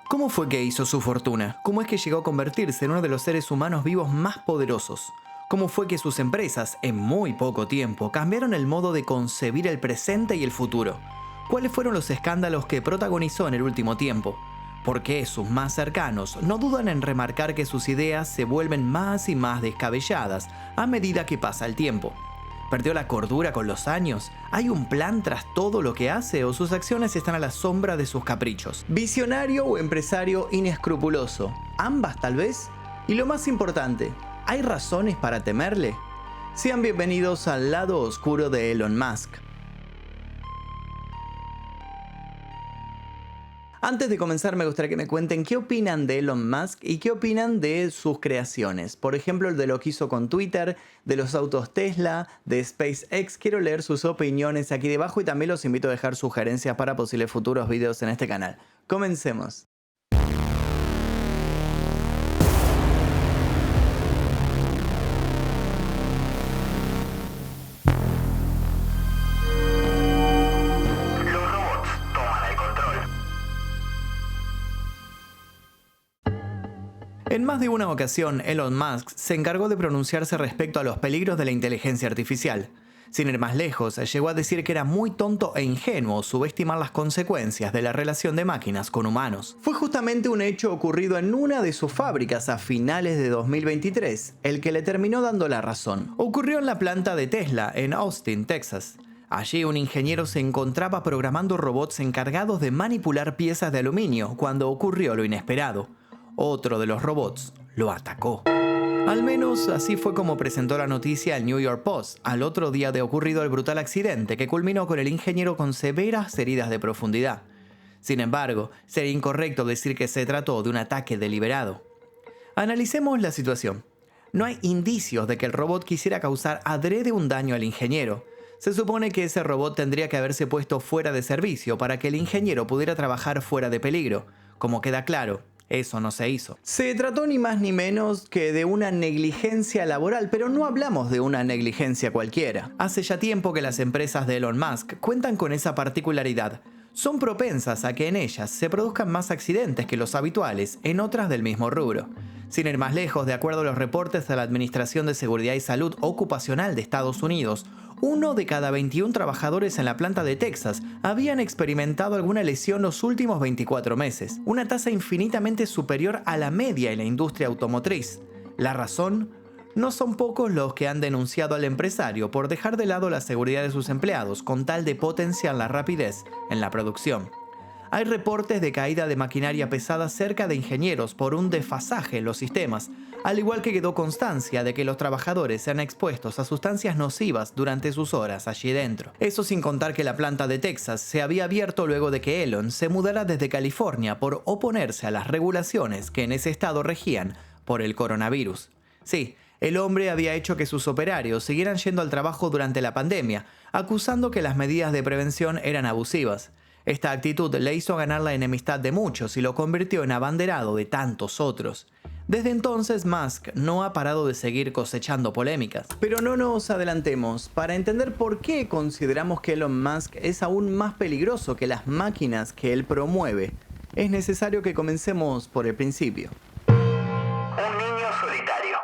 ¿Cómo fue que hizo su fortuna? ¿Cómo es que llegó a convertirse en uno de los seres humanos vivos más poderosos? ¿Cómo fue que sus empresas, en muy poco tiempo, cambiaron el modo de concebir el presente y el futuro? ¿Cuáles fueron los escándalos que protagonizó en el último tiempo? ¿Por qué sus más cercanos no dudan en remarcar que sus ideas se vuelven más y más descabelladas a medida que pasa el tiempo? ¿Perdió la cordura con los años? ¿Hay un plan tras todo lo que hace o sus acciones están a la sombra de sus caprichos? ¿Visionario o empresario inescrupuloso? ¿Ambas tal vez? Y lo más importante, ¿hay razones para temerle? Sean bienvenidos al lado oscuro de Elon Musk. Antes de comenzar me gustaría que me cuenten qué opinan de Elon Musk y qué opinan de sus creaciones. Por ejemplo, de lo que hizo con Twitter, de los autos Tesla, de SpaceX. Quiero leer sus opiniones aquí debajo y también los invito a dejar sugerencias para posibles futuros videos en este canal. Comencemos. En más de una ocasión, Elon Musk se encargó de pronunciarse respecto a los peligros de la inteligencia artificial. Sin ir más lejos, llegó a decir que era muy tonto e ingenuo subestimar las consecuencias de la relación de máquinas con humanos. Fue justamente un hecho ocurrido en una de sus fábricas a finales de 2023, el que le terminó dando la razón. Ocurrió en la planta de Tesla, en Austin, Texas. Allí un ingeniero se encontraba programando robots encargados de manipular piezas de aluminio cuando ocurrió lo inesperado. Otro de los robots lo atacó. Al menos así fue como presentó la noticia el New York Post al otro día de ocurrido el brutal accidente que culminó con el ingeniero con severas heridas de profundidad. Sin embargo, sería incorrecto decir que se trató de un ataque deliberado. Analicemos la situación. No hay indicios de que el robot quisiera causar adrede un daño al ingeniero. Se supone que ese robot tendría que haberse puesto fuera de servicio para que el ingeniero pudiera trabajar fuera de peligro. Como queda claro, eso no se hizo. Se trató ni más ni menos que de una negligencia laboral, pero no hablamos de una negligencia cualquiera. Hace ya tiempo que las empresas de Elon Musk cuentan con esa particularidad. Son propensas a que en ellas se produzcan más accidentes que los habituales en otras del mismo rubro. Sin ir más lejos, de acuerdo a los reportes de la Administración de Seguridad y Salud Ocupacional de Estados Unidos, 1 de cada 21 trabajadores en la planta de Texas habían experimentado alguna lesión los últimos 24 meses, una tasa infinitamente superior a la media en la industria automotriz. ¿La razón? No son pocos los que han denunciado al empresario por dejar de lado la seguridad de sus empleados con tal de potenciar la rapidez en la producción. Hay reportes de caída de maquinaria pesada cerca de ingenieros por un desfasaje en los sistemas, al igual que quedó constancia de que los trabajadores sean expuestos a sustancias nocivas durante sus horas allí dentro. Eso sin contar que la planta de Texas se había abierto luego de que Elon se mudara desde California por oponerse a las regulaciones que en ese estado regían por el coronavirus. Sí, el hombre había hecho que sus operarios siguieran yendo al trabajo durante la pandemia, acusando que las medidas de prevención eran abusivas. Esta actitud le hizo ganar la enemistad de muchos y lo convirtió en abanderado de tantos otros. Desde entonces, Musk no ha parado de seguir cosechando polémicas. Pero no nos adelantemos. Para entender por qué consideramos que Elon Musk es aún más peligroso que las máquinas que él promueve, es necesario que comencemos por el principio. Un niño solitario.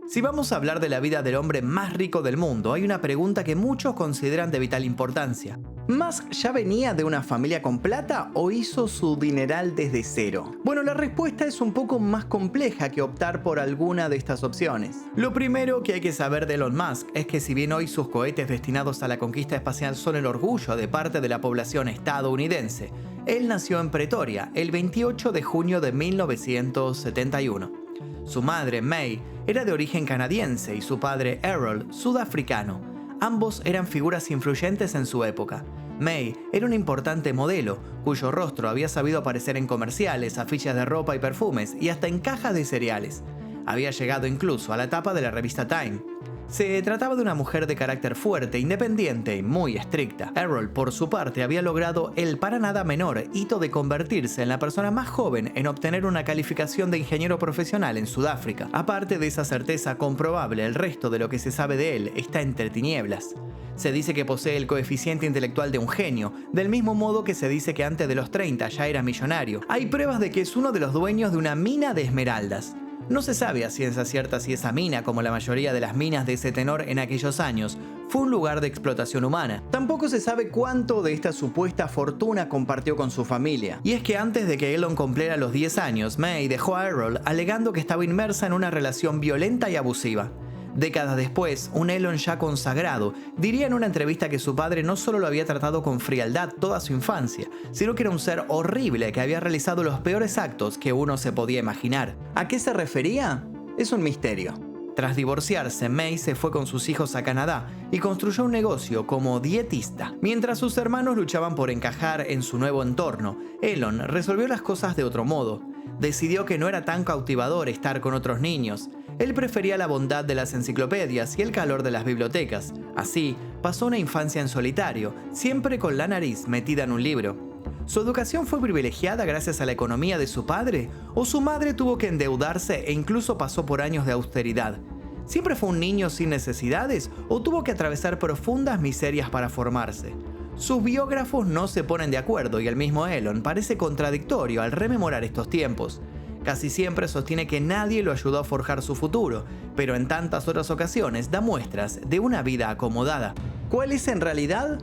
Si vamos a hablar de la vida del hombre más rico del mundo, hay una pregunta que muchos consideran de vital importancia. ¿Musk ya venía de una familia con plata o hizo su dineral desde cero? Bueno, la respuesta es un poco más compleja que optar por alguna de estas opciones. Lo primero que hay que saber de Elon Musk es que si bien hoy sus cohetes destinados a la conquista espacial son el orgullo de parte de la población estadounidense, él nació en Pretoria el 28 de junio de 1971. Su madre, May, era de origen canadiense y su padre, Errol, sudafricano. Ambos eran figuras influyentes en su época. May era una importante modelo, cuyo rostro había sabido aparecer en comerciales, afiches de ropa y perfumes y hasta en cajas de cereales. Había llegado incluso a la tapa de la revista Time. Se trataba de una mujer de carácter fuerte, independiente y muy estricta. Errol, por su parte, había logrado el para nada menor hito de convertirse en la persona más joven en obtener una calificación de ingeniero profesional en Sudáfrica. Aparte de esa certeza comprobable, el resto de lo que se sabe de él está entre tinieblas. Se dice que posee el coeficiente intelectual de un genio, del mismo modo que se dice que antes de los 30 ya era millonario. Hay pruebas de que es uno de los dueños de una mina de esmeraldas. No se sabe a ciencia cierta si esa mina, como la mayoría de las minas de ese tenor en aquellos años, fue un lugar de explotación humana. Tampoco se sabe cuánto de esta supuesta fortuna compartió con su familia. Y es que antes de que Elon cumpliera los 10 años, May dejó a Errol alegando que estaba inmersa en una relación violenta y abusiva. Décadas después, un Elon ya consagrado diría en una entrevista que su padre no solo lo había tratado con frialdad toda su infancia, sino que era un ser horrible que había realizado los peores actos que uno se podía imaginar. ¿A qué se refería? Es un misterio. Tras divorciarse, May se fue con sus hijos a Canadá y construyó un negocio como dietista. Mientras sus hermanos luchaban por encajar en su nuevo entorno, Elon resolvió las cosas de otro modo. Decidió que no era tan cautivador estar con otros niños. Él prefería la bondad de las enciclopedias y el calor de las bibliotecas. Así, pasó una infancia en solitario, siempre con la nariz metida en un libro. ¿Su educación fue privilegiada gracias a la economía de su padre? ¿O su madre tuvo que endeudarse e incluso pasó por años de austeridad? ¿Siempre fue un niño sin necesidades o tuvo que atravesar profundas miserias para formarse? Sus biógrafos no se ponen de acuerdo y el mismo Elon parece contradictorio al rememorar estos tiempos. Casi siempre sostiene que nadie lo ayudó a forjar su futuro, pero en tantas otras ocasiones da muestras de una vida acomodada. ¿Cuál es en realidad?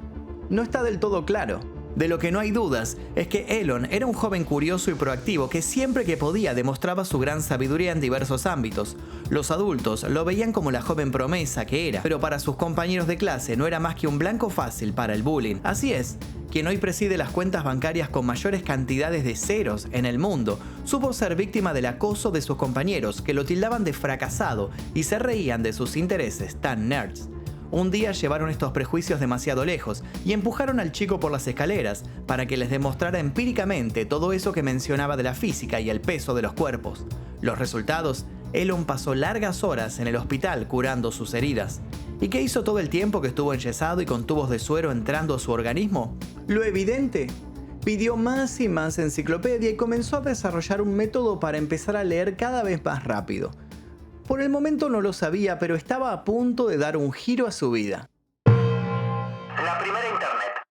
No está del todo claro. De lo que no hay dudas es que Elon era un joven curioso y proactivo que siempre que podía demostraba su gran sabiduría en diversos ámbitos. Los adultos lo veían como la joven promesa que era, pero para sus compañeros de clase no era más que un blanco fácil para el bullying. Así es, quien hoy preside las cuentas bancarias con mayores cantidades de ceros en el mundo, supo ser víctima del acoso de sus compañeros que lo tildaban de fracasado y se reían de sus intereses tan nerds. Un día llevaron estos prejuicios demasiado lejos y empujaron al chico por las escaleras para que les demostrara empíricamente todo eso que mencionaba de la física y el peso de los cuerpos. Los resultados: Elon pasó largas horas en el hospital curando sus heridas. ¿Y qué hizo todo el tiempo que estuvo enyesado y con tubos de suero entrando a su organismo? Lo evidente. Pidió más y más enciclopedia y comenzó a desarrollar un método para empezar a leer cada vez más rápido. Por el momento no lo sabía, pero estaba a punto de dar un giro a su vida. La primera internet.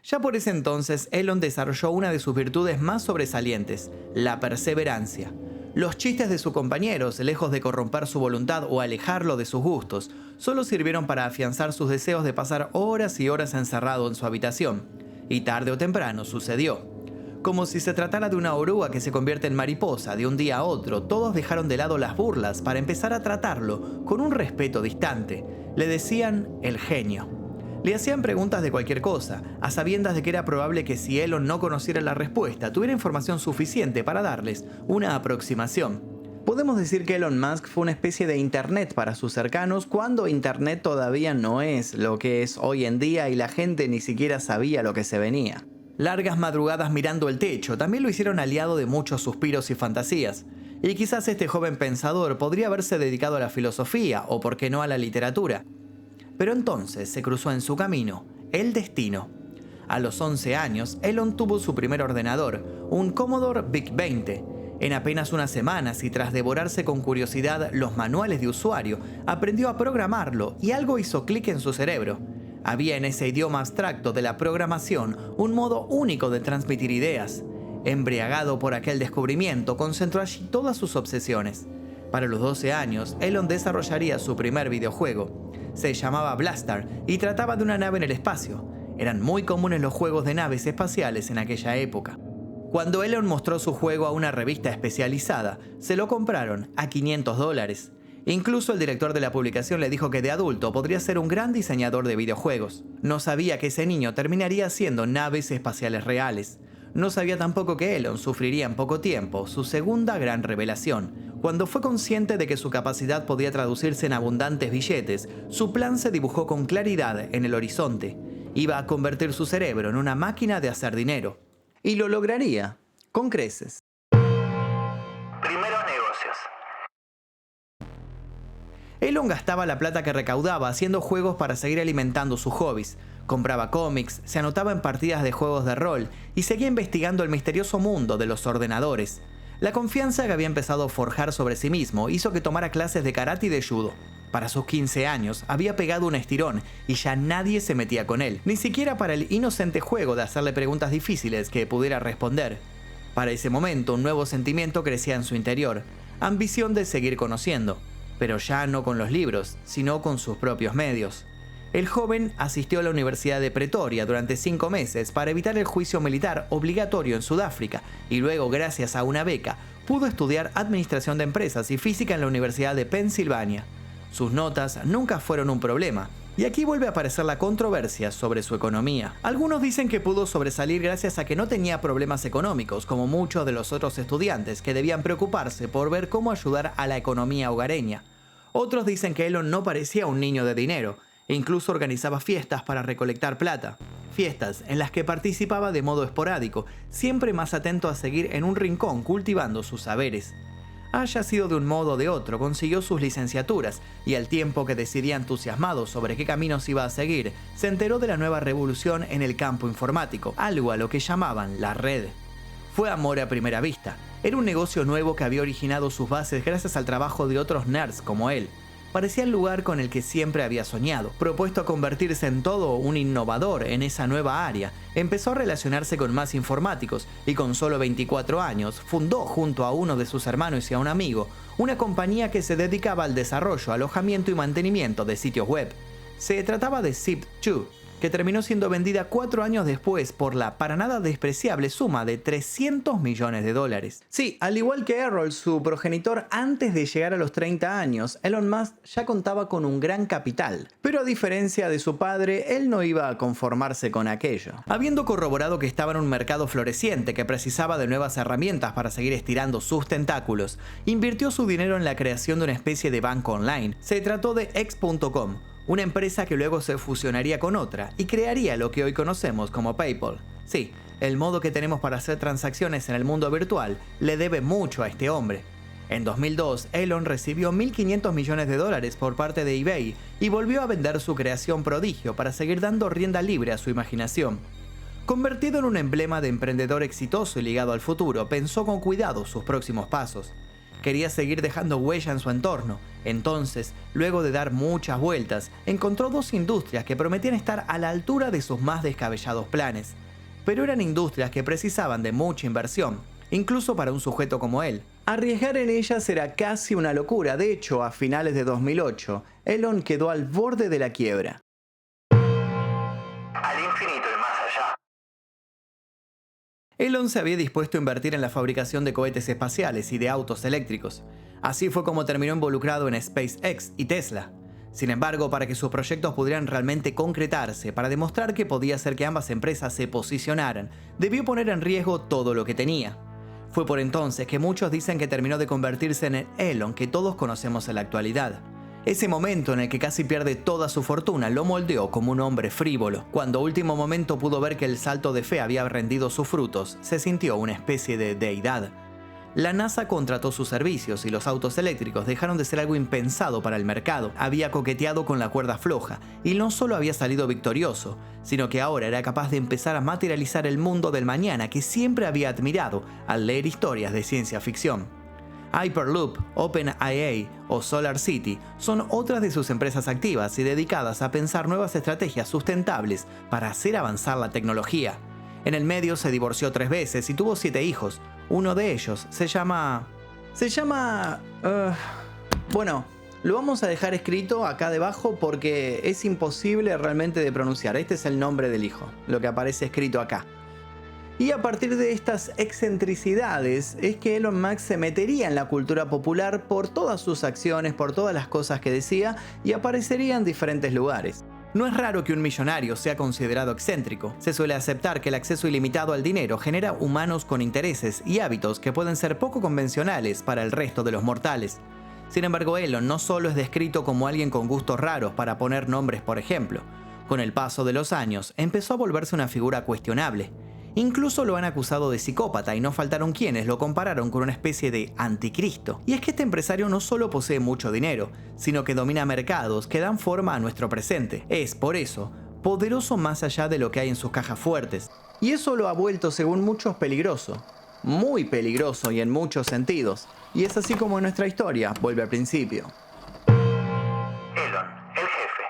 Ya por ese entonces, Elon desarrolló una de sus virtudes más sobresalientes, la perseverancia. Los chistes de sus compañeros, lejos de corromper su voluntad o alejarlo de sus gustos, solo sirvieron para afianzar sus deseos de pasar horas y horas encerrado en su habitación. Y tarde o temprano sucedió. Como si se tratara de una oruga que se convierte en mariposa de un día a otro, todos dejaron de lado las burlas para empezar a tratarlo con un respeto distante. Le decían el genio. Le hacían preguntas de cualquier cosa, a sabiendas de que era probable que si Elon no conociera la respuesta, tuviera información suficiente para darles una aproximación. Podemos decir que Elon Musk fue una especie de internet para sus cercanos cuando internet todavía no es lo que es hoy en día y la gente ni siquiera sabía lo que se venía. Largas madrugadas mirando el techo también lo hicieron aliado de muchos suspiros y fantasías. Y quizás este joven pensador podría haberse dedicado a la filosofía o, por qué no, a la literatura. Pero entonces se cruzó en su camino el destino. A los 11 años, Elon tuvo su primer ordenador, un Commodore VIC-20. En apenas unas semanas y tras devorarse con curiosidad los manuales de usuario, aprendió a programarlo y algo hizo clic en su cerebro. Había en ese idioma abstracto de la programación un modo único de transmitir ideas. Embriagado por aquel descubrimiento, concentró allí todas sus obsesiones. Para los 12 años, Elon desarrollaría su primer videojuego. Se llamaba Blaster y trataba de una nave en el espacio. Eran muy comunes los juegos de naves espaciales en aquella época. Cuando Elon mostró su juego a una revista especializada, se lo compraron a $500. Incluso el director de la publicación le dijo que de adulto podría ser un gran diseñador de videojuegos. No sabía que ese niño terminaría haciendo naves espaciales reales. No sabía tampoco que Elon sufriría en poco tiempo su segunda gran revelación. Cuando fue consciente de que su capacidad podía traducirse en abundantes billetes, su plan se dibujó con claridad en el horizonte. Iba a convertir su cerebro en una máquina de hacer dinero. Y lo lograría, con creces. Primeros negocios. Elon gastaba la plata que recaudaba haciendo juegos para seguir alimentando sus hobbies. Compraba cómics, se anotaba en partidas de juegos de rol y seguía investigando el misterioso mundo de los ordenadores. La confianza que había empezado a forjar sobre sí mismo hizo que tomara clases de karate y de judo. Para sus 15 años había pegado un estirón y ya nadie se metía con él, ni siquiera para el inocente juego de hacerle preguntas difíciles que pudiera responder. Para ese momento un nuevo sentimiento crecía en su interior, ambición de seguir conociendo, pero ya no con los libros, sino con sus propios medios. El joven asistió a la Universidad de Pretoria durante 5 meses para evitar el juicio militar obligatorio en Sudáfrica y luego, gracias a una beca, pudo estudiar Administración de Empresas y Física en la Universidad de Pensilvania. Sus notas nunca fueron un problema, y aquí vuelve a aparecer la controversia sobre su economía. Algunos dicen que pudo sobresalir gracias a que no tenía problemas económicos, como muchos de los otros estudiantes que debían preocuparse por ver cómo ayudar a la economía hogareña. Otros dicen que Elon no parecía un niño de dinero, e incluso organizaba fiestas para recolectar plata. Fiestas en las que participaba de modo esporádico, siempre más atento a seguir en un rincón cultivando sus saberes. Haya sido de un modo o de otro, consiguió sus licenciaturas y al tiempo que decidía entusiasmado sobre qué caminos iba a seguir, se enteró de la nueva revolución en el campo informático, algo a lo que llamaban la red. Fue amor a primera vista. Era un negocio nuevo que había originado sus bases gracias al trabajo de otros nerds como él. Parecía el lugar con el que siempre había soñado. Propuesto a convertirse en todo un innovador en esa nueva área, empezó a relacionarse con más informáticos y con solo 24 años fundó junto a uno de sus hermanos y a un amigo una compañía que se dedicaba al desarrollo, alojamiento y mantenimiento de sitios web. Se trataba de Zip2, que terminó siendo vendida 4 años después por la para nada despreciable suma de $300 millones. Sí, al igual que Errol, su progenitor, antes de llegar a los 30 años, Elon Musk ya contaba con un gran capital. Pero a diferencia de su padre, él no iba a conformarse con aquello. Habiendo corroborado que estaba en un mercado floreciente que precisaba de nuevas herramientas para seguir estirando sus tentáculos, invirtió su dinero en la creación de una especie de banco online. Se trató de X.com, una empresa que luego se fusionaría con otra y crearía lo que hoy conocemos como PayPal. Sí, el modo que tenemos para hacer transacciones en el mundo virtual le debe mucho a este hombre. En 2002, Elon recibió $1.500 millones por parte de eBay y volvió a vender su creación prodigio para seguir dando rienda libre a su imaginación. Convertido en un emblema de emprendedor exitoso y ligado al futuro, pensó con cuidado sus próximos pasos. Quería seguir dejando huella en su entorno. Entonces, luego de dar muchas vueltas, encontró 2 industrias que prometían estar a la altura de sus más descabellados planes. Pero eran industrias que precisaban de mucha inversión, incluso para un sujeto como él. Arriesgar en ellas era casi una locura. De hecho, a finales de 2008, Elon quedó al borde de la quiebra. Al infinito y más allá. Elon se había dispuesto a invertir en la fabricación de cohetes espaciales y de autos eléctricos. Así fue como terminó involucrado en SpaceX y Tesla. Sin embargo, para que sus proyectos pudieran realmente concretarse, para demostrar que podía hacer que ambas empresas se posicionaran, debió poner en riesgo todo lo que tenía. Fue por entonces que muchos dicen que terminó de convertirse en el Elon que todos conocemos en la actualidad. Ese momento en el que casi pierde toda su fortuna lo moldeó como un hombre frívolo. Cuando a último momento pudo ver que el salto de fe había rendido sus frutos, se sintió una especie de deidad. La NASA contrató sus servicios y los autos eléctricos dejaron de ser algo impensado para el mercado. Había coqueteado con la cuerda floja y no solo había salido victorioso, sino que ahora era capaz de empezar a materializar el mundo del mañana que siempre había admirado al leer historias de ciencia ficción. Hyperloop, OpenAI o SolarCity son otras de sus empresas activas y dedicadas a pensar nuevas estrategias sustentables para hacer avanzar la tecnología. En el medio se divorció 3 veces y tuvo 7 hijos. Uno de ellos bueno, lo vamos a dejar escrito acá debajo porque es imposible realmente de pronunciar. Este es el nombre del hijo, lo que aparece escrito acá. Y a partir de estas excentricidades es que Elon Musk se metería en la cultura popular por todas sus acciones, por todas las cosas que decía y aparecería en diferentes lugares. No es raro que un millonario sea considerado excéntrico. Se suele aceptar que el acceso ilimitado al dinero genera humanos con intereses y hábitos que pueden ser poco convencionales para el resto de los mortales. Sin embargo, Elon no solo es descrito como alguien con gustos raros para poner nombres, por ejemplo. Con el paso de los años, empezó a volverse una figura cuestionable. Incluso lo han acusado de psicópata y no faltaron quienes lo compararon con una especie de anticristo. Y es que este empresario no solo posee mucho dinero, sino que domina mercados que dan forma a nuestro presente. Es, por eso, poderoso más allá de lo que hay en sus cajas fuertes. Y eso lo ha vuelto, según muchos, peligroso. Muy peligroso y en muchos sentidos. Y es así como nuestra historia vuelve al principio. Elon, el jefe.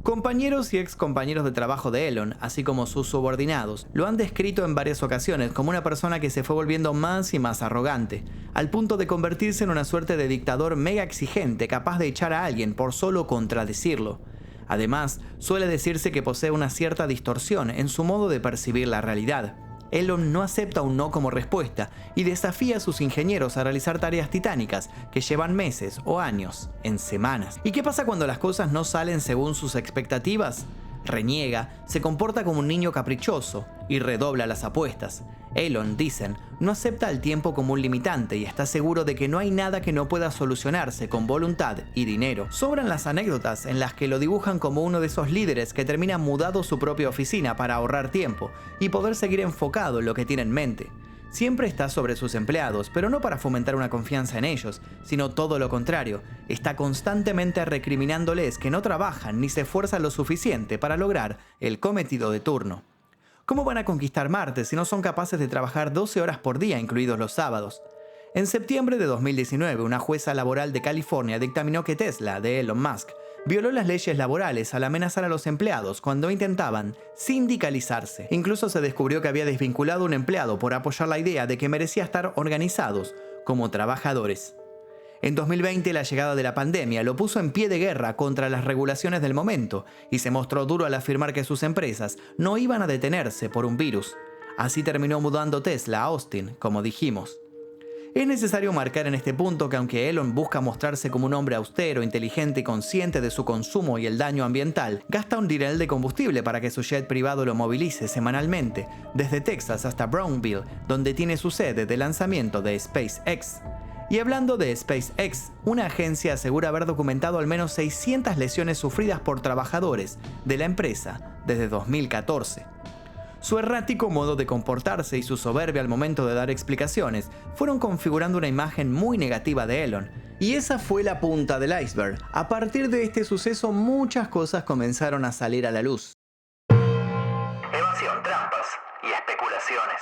Compañeros y ex compañeros de trabajo de Elon, así como sus subordinados, lo han descrito en varias ocasiones como una persona que se fue volviendo más y más arrogante, al punto de convertirse en una suerte de dictador mega exigente capaz de echar a alguien por solo contradecirlo. Además, suele decirse que posee una cierta distorsión en su modo de percibir la realidad. Elon no acepta un no como respuesta y desafía a sus ingenieros a realizar tareas titánicas que llevan meses o años, en semanas. ¿Y qué pasa cuando las cosas no salen según sus expectativas? Reniega, se comporta como un niño caprichoso y redobla las apuestas. Elon, dicen, no acepta el tiempo como un limitante y está seguro de que no hay nada que no pueda solucionarse con voluntad y dinero. Sobran las anécdotas en las que lo dibujan como uno de esos líderes que termina mudando su propia oficina para ahorrar tiempo y poder seguir enfocado en lo que tiene en mente. Siempre está sobre sus empleados, pero no para fomentar una confianza en ellos, sino todo lo contrario. Está constantemente recriminándoles que no trabajan ni se esfuerzan lo suficiente para lograr el cometido de turno. ¿Cómo van a conquistar Marte si no son capaces de trabajar 12 horas por día, incluidos los sábados? En septiembre de 2019, una jueza laboral de California dictaminó que Tesla, de Elon Musk, violó las leyes laborales al amenazar a los empleados cuando intentaban sindicalizarse. Incluso se descubrió que había desvinculado a un empleado por apoyar la idea de que merecía estar organizados como trabajadores. En 2020, la llegada de la pandemia lo puso en pie de guerra contra las regulaciones del momento y se mostró duro al afirmar que sus empresas no iban a detenerse por un virus. Así terminó mudando Tesla a Austin, como dijimos. Es necesario marcar en este punto que aunque Elon busca mostrarse como un hombre austero, inteligente y consciente de su consumo y el daño ambiental, gasta un dineral de combustible para que su jet privado lo movilice semanalmente, desde Texas hasta Brownsville, donde tiene su sede de lanzamiento de SpaceX. Y hablando de SpaceX, una agencia asegura haber documentado al menos 600 lesiones sufridas por trabajadores de la empresa desde 2014. Su errático modo de comportarse y su soberbia al momento de dar explicaciones fueron configurando una imagen muy negativa de Elon. Y esa fue la punta del iceberg. A partir de este suceso, muchas cosas comenzaron a salir a la luz. Evasión, trampas y especulaciones.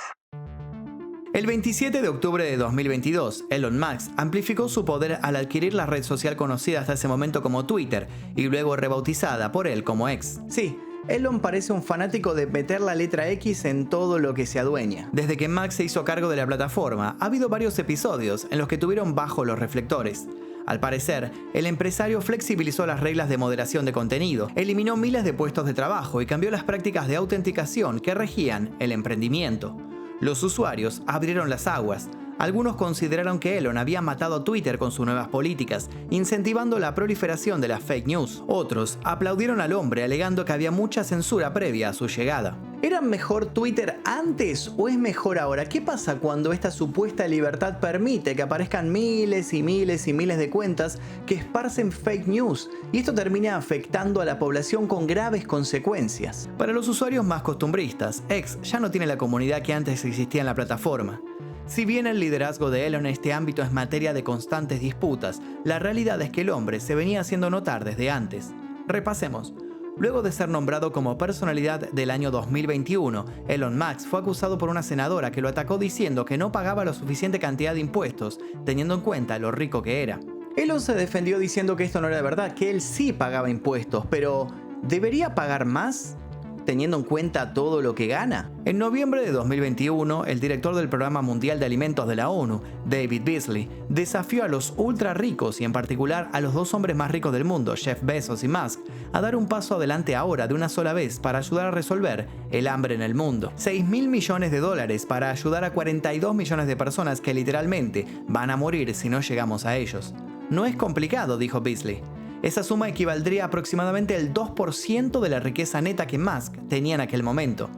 El 27 de octubre de 2022, Elon Musk amplificó su poder al adquirir la red social conocida hasta ese momento como Twitter y luego rebautizada por él como X. Sí, Elon parece un fanático de meter la letra X en todo lo que se adueña. Desde que Musk se hizo cargo de la plataforma, ha habido varios episodios en los que tuvieron bajo los reflectores. Al parecer, el empresario flexibilizó las reglas de moderación de contenido, eliminó miles de puestos de trabajo y cambió las prácticas de autenticación que regían el emprendimiento. Los usuarios abrieron las aguas. Algunos consideraron que Elon había matado a Twitter con sus nuevas políticas, incentivando la proliferación de las fake news. Otros aplaudieron al hombre alegando que había mucha censura previa a su llegada. ¿Era mejor Twitter antes o es mejor ahora? ¿Qué pasa cuando esta supuesta libertad permite que aparezcan miles y miles y miles de cuentas que esparcen fake news? Y esto termina afectando a la población con graves consecuencias. Para los usuarios más costumbristas, X ya no tiene la comunidad que antes existía en la plataforma. Si bien el liderazgo de Elon en este ámbito es materia de constantes disputas, la realidad es que el hombre se venía haciendo notar desde antes. Repasemos. Luego de ser nombrado como personalidad del año 2021, Elon Musk fue acusado por una senadora que lo atacó diciendo que no pagaba la suficiente cantidad de impuestos, teniendo en cuenta lo rico que era. Elon se defendió diciendo que esto no era verdad, que él sí pagaba impuestos, pero ¿debería pagar más? Teniendo en cuenta todo lo que gana. En noviembre de 2021, el director del Programa Mundial de Alimentos de la ONU, David Beasley, desafió a los ultra ricos y en particular a los dos hombres más ricos del mundo, Jeff Bezos y Musk, a dar un paso adelante ahora de una sola vez para ayudar a resolver el hambre en el mundo. $6.000 millones para ayudar a 42 millones de personas que literalmente van a morir si no llegamos a ellos. No es complicado, dijo Beasley. Esa suma equivaldría aproximadamente al 2% de la riqueza neta que Musk tenía en aquel momento.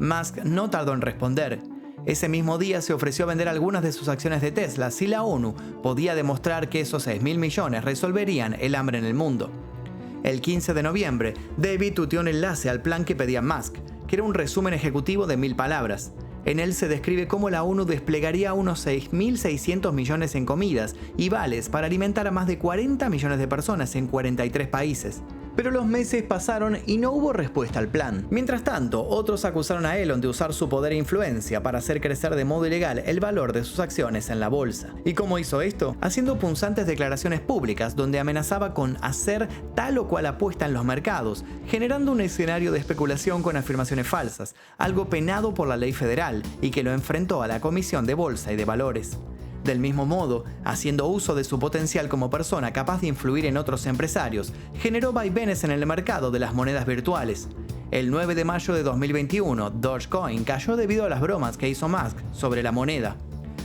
Musk no tardó en responder. Ese mismo día se ofreció a vender algunas de sus acciones de Tesla si la ONU podía demostrar que esos 6.000 millones resolverían el hambre en el mundo. El 15 de noviembre, David tuiteó un enlace al plan que pedía Musk. que era un resumen ejecutivo de 1000 palabras. En él se describe cómo la ONU desplegaría unos 6.600 millones en comidas y vales para alimentar a más de 40 millones de personas en 43 países. Pero los meses pasaron y no hubo respuesta al plan. Mientras tanto, otros acusaron a Elon de usar su poder e influencia para hacer crecer de modo ilegal el valor de sus acciones en la bolsa. ¿Y cómo hizo esto? Haciendo punzantes declaraciones públicas donde amenazaba con hacer tal o cual apuesta en los mercados, generando un escenario de especulación con afirmaciones falsas, algo penado por la ley federal y que lo enfrentó a la Comisión de Bolsa y de Valores. Del mismo modo, haciendo uso de su potencial como persona capaz de influir en otros empresarios, generó vaivenes en el mercado de las monedas virtuales. El 9 de mayo de 2021, Dogecoin cayó debido a las bromas que hizo Musk sobre la moneda.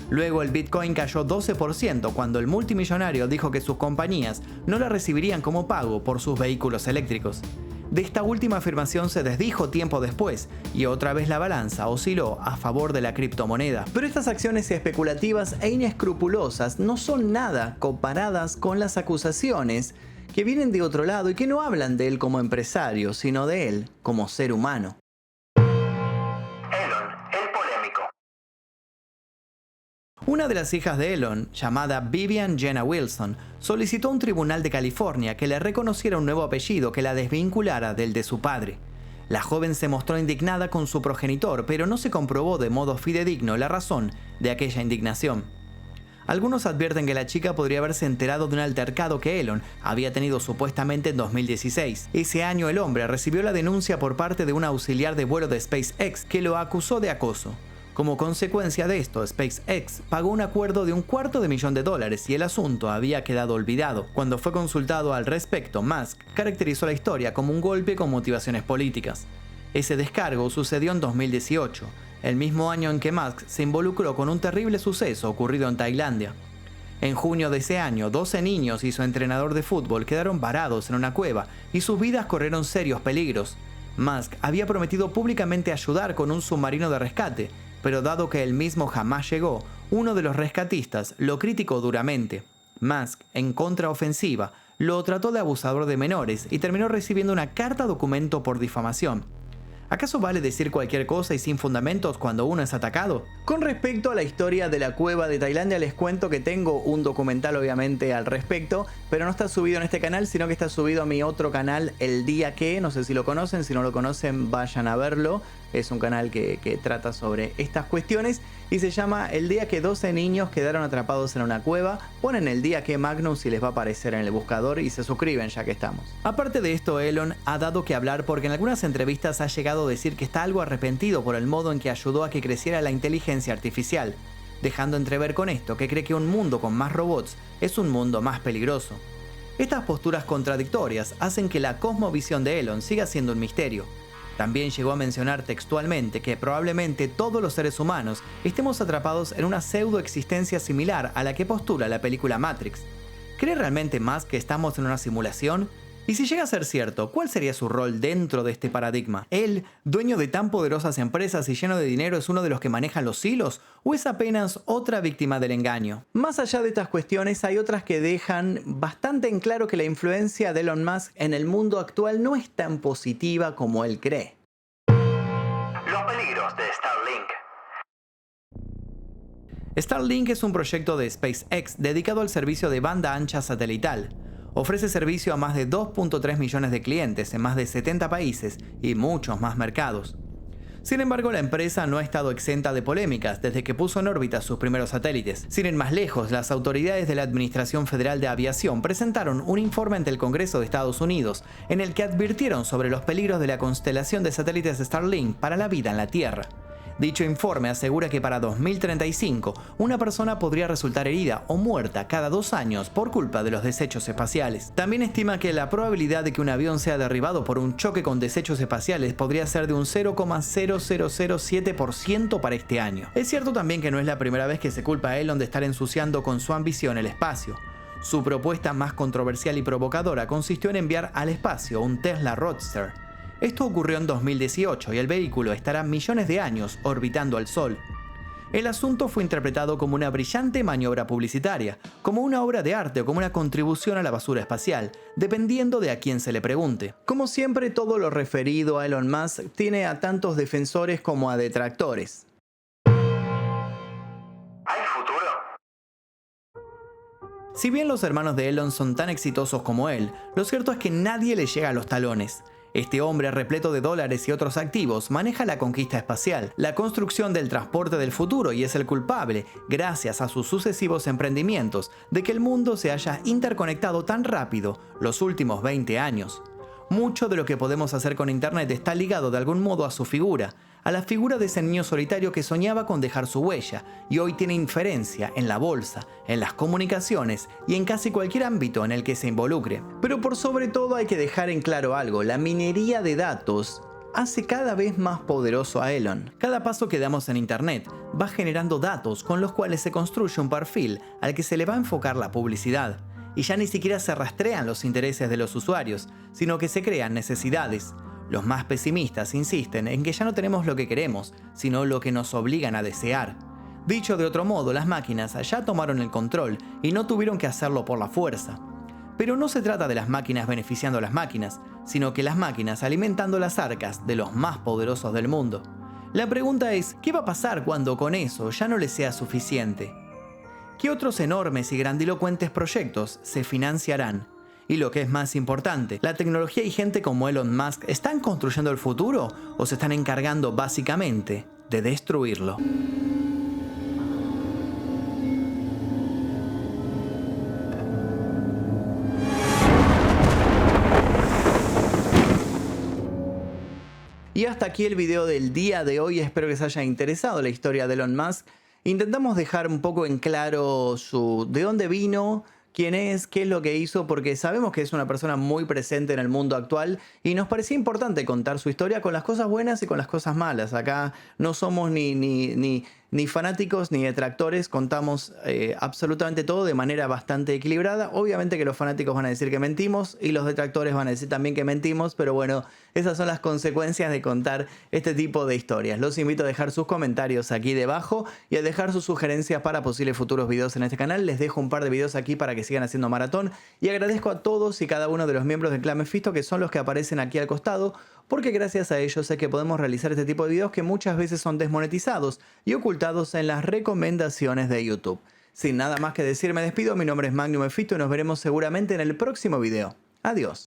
Luego el Bitcoin cayó 12% cuando el multimillonario dijo que sus compañías no la recibirían como pago por sus vehículos eléctricos. De esta última afirmación se desdijo tiempo después y otra vez la balanza osciló a favor de la criptomoneda. Pero estas acciones especulativas e inescrupulosas no son nada comparadas con las acusaciones que vienen de otro lado y que no hablan de él como empresario, sino de él como ser humano. Elon, el polémico. Una de las hijas de Elon, llamada Vivian Jenna Wilson, solicitó a un tribunal de California que le reconociera un nuevo apellido que la desvinculara del de su padre. La joven se mostró indignada con su progenitor, pero no se comprobó de modo fidedigno la razón de aquella indignación. Algunos advierten que la chica podría haberse enterado de un altercado que Elon había tenido supuestamente en 2016. Ese año el hombre recibió la denuncia por parte de un auxiliar de vuelo de SpaceX que lo acusó de acoso. Como consecuencia de esto, SpaceX pagó un acuerdo de $250,000 y el asunto había quedado olvidado. Cuando fue consultado al respecto, Musk caracterizó la historia como un golpe con motivaciones políticas. Ese descargo sucedió en 2018, el mismo año en que Musk se involucró con un terrible suceso ocurrido en Tailandia. En junio de ese año, 12 niños y su entrenador de fútbol quedaron varados en una cueva y sus vidas corrieron serios peligros. Musk había prometido públicamente ayudar con un submarino de rescate, pero dado que él mismo jamás llegó, uno de los rescatistas lo criticó duramente. Musk, en contraofensiva, lo trató de abusador de menores y terminó recibiendo una carta documento por difamación. ¿Acaso vale decir cualquier cosa y sin fundamentos cuando uno es atacado? Con respecto a la historia de la cueva de Tailandia, les cuento que tengo un documental obviamente al respecto, pero no está subido en este canal, sino que está subido a mi otro canal, El Día Que, no sé si lo conocen, si no lo conocen vayan a verlo. Es un canal que trata sobre estas cuestiones y se llama El Día Que 12 niños quedaron atrapados en una cueva. Ponen El Día Que Magnus y les va a aparecer en el buscador y se suscriben ya que estamos. Aparte de esto, Elon ha dado que hablar porque en algunas entrevistas ha llegado a decir que está algo arrepentido por el modo en que ayudó a que creciera la inteligencia artificial, dejando entrever con esto que cree que un mundo con más robots es un mundo más peligroso. Estas posturas contradictorias hacen que la cosmovisión de Elon siga siendo un misterio. También llegó a mencionar textualmente que probablemente todos los seres humanos estemos atrapados en una pseudoexistencia similar a la que postula la película Matrix. ¿Cree realmente Musk que estamos en una simulación? Y si llega a ser cierto, ¿cuál sería su rol dentro de este paradigma? ¿Él, dueño de tan poderosas empresas y lleno de dinero, es uno de los que manejan los hilos? ¿O es apenas otra víctima del engaño? Más allá de estas cuestiones, hay otras que dejan bastante en claro que la influencia de Elon Musk en el mundo actual no es tan positiva como él cree. Los peligros de Starlink. Starlink es un proyecto de SpaceX dedicado al servicio de banda ancha satelital. Ofrece servicio a más de 2.3 millones de clientes en más de 70 países y muchos más mercados. Sin embargo, la empresa no ha estado exenta de polémicas desde que puso en órbita sus primeros satélites. Sin ir más lejos, las autoridades de la Administración Federal de Aviación presentaron un informe ante el Congreso de Estados Unidos en el que advirtieron sobre los peligros de la constelación de satélites Starlink para la vida en la Tierra. Dicho informe asegura que para 2035 una persona podría resultar herida o muerta cada 2 años por culpa de los desechos espaciales. También estima que la probabilidad de que un avión sea derribado por un choque con desechos espaciales podría ser de un 0,0007% para este año. Es cierto también que no es la primera vez que se culpa a Elon de estar ensuciando con su ambición el espacio. Su propuesta más controversial y provocadora consistió en enviar al espacio un Tesla Roadster. Esto ocurrió en 2018 y el vehículo estará millones de años orbitando al Sol. El asunto fue interpretado como una brillante maniobra publicitaria, como una obra de arte o como una contribución a la basura espacial, dependiendo de a quién se le pregunte. Como siempre, todo lo referido a Elon Musk tiene a tantos defensores como a detractores. ¿Hay futuro? Si bien los hermanos de Elon son tan exitosos como él, lo cierto es que nadie le llega a los talones. Este hombre repleto de dólares y otros activos maneja la conquista espacial, la construcción del transporte del futuro y es el culpable, gracias a sus sucesivos emprendimientos, de que el mundo se haya interconectado tan rápido los últimos 20 años. Mucho de lo que podemos hacer con Internet está ligado de algún modo a su figura, a la figura de ese niño solitario que soñaba con dejar su huella y hoy tiene inferencia en la bolsa, en las comunicaciones y en casi cualquier ámbito en el que se involucre. Pero por sobre todo hay que dejar en claro algo: la minería de datos hace cada vez más poderoso a Elon. Cada paso que damos en Internet va generando datos con los cuales se construye un perfil al que se le va a enfocar la publicidad. Y ya ni siquiera se rastrean los intereses de los usuarios, sino que se crean necesidades. Los más pesimistas insisten en que ya no tenemos lo que queremos, sino lo que nos obligan a desear. Dicho de otro modo, las máquinas ya tomaron el control y no tuvieron que hacerlo por la fuerza. Pero no se trata de las máquinas beneficiando a las máquinas, sino que las máquinas alimentando las arcas de los más poderosos del mundo. La pregunta es, ¿qué va a pasar cuando con eso ya no les sea suficiente? ¿Qué otros enormes y grandilocuentes proyectos se financiarán? Y lo que es más importante, ¿la tecnología y gente como Elon Musk están construyendo el futuro o se están encargando básicamente de destruirlo? Y hasta aquí el video del día de hoy. Espero que les haya interesado la historia de Elon Musk. Intentamos dejar un poco en claro de dónde vino, quién es, qué es lo que hizo, porque sabemos que es una persona muy presente en el mundo actual y nos parecía importante contar su historia con las cosas buenas y con las cosas malas. Acá no somos ni fanáticos ni detractores, contamos absolutamente todo de manera bastante equilibrada. Obviamente que los fanáticos van a decir que mentimos y los detractores van a decir también que mentimos, pero bueno, esas son las consecuencias de contar este tipo de historias. Los invito a dejar sus comentarios aquí debajo y a dejar sus sugerencias para posibles futuros videos en este canal. Les dejo un par de videos aquí para que sigan haciendo maratón y agradezco a todos y cada uno de los miembros del Clan Mephisto, que son los que aparecen aquí al costado, porque gracias a ellos es que podemos realizar este tipo de videos que muchas veces son desmonetizados y ocultados en las recomendaciones de YouTube. Sin nada más que decir, me despido. Mi nombre es Magnum Mephisto y nos veremos seguramente en el próximo video. Adiós.